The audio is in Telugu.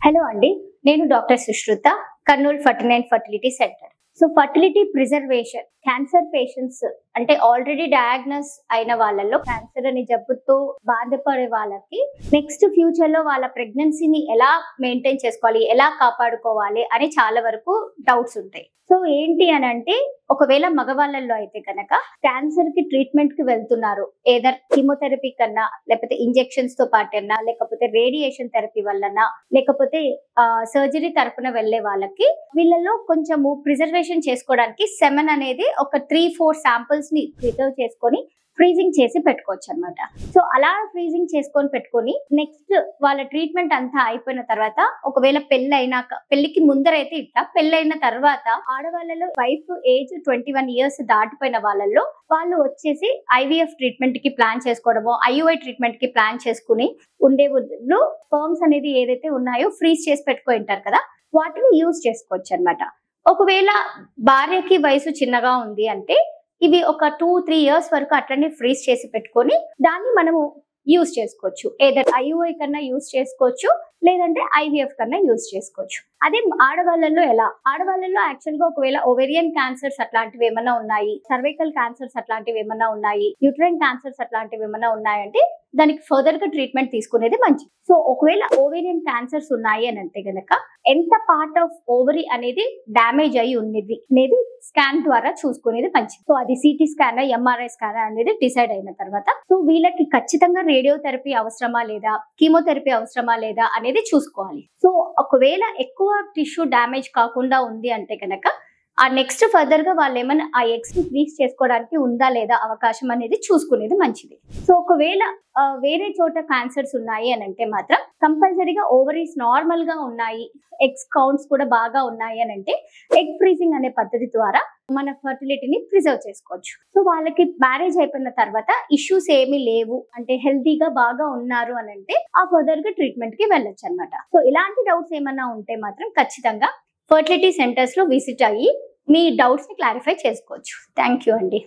హలో అండి, నేను doctor Sushruta, Kurnool 49 fertility centre. So fertility preservation cancer patients అంటే ఆల్రెడీ డయాగ్నోస్ అయిన వాళ్ళలో క్యాన్సర్ అనే జబ్బుతో బాధపడే వాళ్ళకి నెక్స్ట్ ఫ్యూచర్ లో వాళ్ళ ప్రెగ్నెన్సీని ఎలా మెయింటైన్ చేసుకోవాలి, ఎలా కాపాడుకోవాలి అని చాలా వరకు డౌట్స్ ఉంటాయి. సో ఏంటి అని అంటే, ఒకవేళ మగవాళ్ళల్లో అయితే కనుక క్యాన్సర్ కి ట్రీట్మెంట్ కి వెళ్తున్నారు, ఏదర్ కీమోథెరపీ కన్నా, లేకపోతే ఇంజెక్షన్స్ తో పాటన్నా, లేకపోతే రేడియేషన్ థెరపీ వల్లనా, లేకపోతే సర్జరీ తరపున వెళ్లే వాళ్ళకి వీళ్ళలో కొంచెము ప్రిజర్వేషన్ చేసుకోవడానికి సెమెన్ అనేది ఒక 3-4 శాంపిల్స్ ని ప్రిజర్వ్ చేసుకొని ఫ్రీజింగ్ చేసి పెట్టుకోవచ్చు అనమాట. సో అలా ఫ్రీజింగ్ చేసుకొని పెట్టుకొని నెక్స్ట్ వాళ్ళ ట్రీట్మెంట్ అంతా అయిపోయిన తర్వాత, ఒకవేళ పెళ్లికి ముందరైతే ఇట్లా, పెళ్ళైన తర్వాత ఆడవాళ్ళలో వైఫ్ ఏజ్ 21 ఇయర్స్ దాటిపోయిన వాళ్ళలో వాళ్ళు వచ్చేసి ఐవీఎఫ్ ట్రీట్మెంట్ కి ప్లాన్ చేసుకోవడమో, ఐయుఐ ట్రీట్మెంట్ కి ప్లాన్ చేసుకుని ఉండే వాళ్ళు స్పెర్మ్స్ అనేది ఏదైతే ఉన్నాయో ఫ్రీజ్ చేసి పెట్టుకుంటారు కదా, వాటిని యూజ్ చేసుకోవచ్చు అనమాట. ఒకవేళ భార్యకి వయసు చిన్నగా ఉంది అంటే ఇవి ఒక 2-3 ఇయర్స్ వరకు అట్లనే ఫ్రీజ్ చేసి పెట్టుకొని దాన్ని మనము యూజ్ చేసుకోవచ్చు. ఏదైనా ఐయుఐ కన్నా యూజ్ చేసుకోవచ్చు, లేదంటే ఐవీఎఫ్ కన్నా యూజ్ చేసుకోవచ్చు. అదే ఆడవాళ్ళలో ఎలా, ఆడవాళ్ళలో యాక్చువల్ గా ఒకవేళ ఓవేరియన్ క్యాన్సర్స్ అట్లాంటివి ఏమైనా ఉన్నాయి, సర్వైకల్ క్యాన్సర్స్ అట్లాంటివి ఏమైనా ఉన్నాయి, యూట్రైన్ క్యాన్సర్స్ అట్లాంటివి ఏమైనా ఉన్నాయంటే దానికి ఫర్దర్ గా ట్రీట్మెంట్ తీసుకునేది మంచిది. సో ఒకవేళ ఓవేరియన్ క్యాన్సర్స్ ఉన్నాయి అని అంటే గనక ఎంత పార్ట్ ఆఫ్ ఓవరీ అనేది డ్యామేజ్ అయి ఉన్నది అనేది స్కాన్ ద్వారా చూసుకునేది మంచిది. సో అది సిటీ స్కాన్, ఎంఆర్ఐ స్కాన్ అనేది డిసైడ్ అయిన తర్వాత, సో వీళ్ళకి ఖచ్చితంగా రేడియోథెరపీ అవసరమా లేదా, కీమోథెరపీ అవసరమా లేదా అనేది చూసుకోవాలి. సో ఒకవేళ ఎక్కువ టిష్యూ డ్యామేజ్ కాకుండా ఉంది అంటే కనుక ఆ నెక్స్ట్ ఫర్దర్ గా వాళ్ళు ఏమైనా ఆ ఎగ్స్ ని ఫ్రీజ్ చేసుకోవడానికి ఉందా లేదా అవకాశం అనేది చూసుకునేది మంచిది. సో ఒకవేళ వేరే చోట క్యాన్సర్స్ ఉన్నాయి అని అంటే మాత్రం కంపల్సరీగా ఓవరీస్ నార్మల్ గా ఉన్నాయి, ఎగ్స్ కౌంట్స్ కూడా బాగా ఉన్నాయి అని అంటే ఎగ్ ఫ్రీజింగ్ అనే పద్ధతి ద్వారా మన ఫర్టిలిటీని ప్రిజర్వ్ చేసుకోవచ్చు. సో వాళ్ళకి మ్యారేజ్ అయిపోయిన తర్వాత ఇష్యూస్ ఏమీ లేవు అంటే హెల్తీగా బాగా ఉన్నారు అని అంటే ఆ ఫర్దర్ గా ట్రీట్మెంట్ కి వెళ్ళొచ్చు అనమాట. సో ఇలాంటి డౌట్స్ ఏమన్నా ఉంటే మాత్రం ఖచ్చితంగా ఫర్టిలిటీ సెంటర్స్ లో విజిట్ అయ్యి మీ డౌట్స్ ని క్లారిఫై చేసుకోవచ్చు. థ్యాంక్ యూ అండి.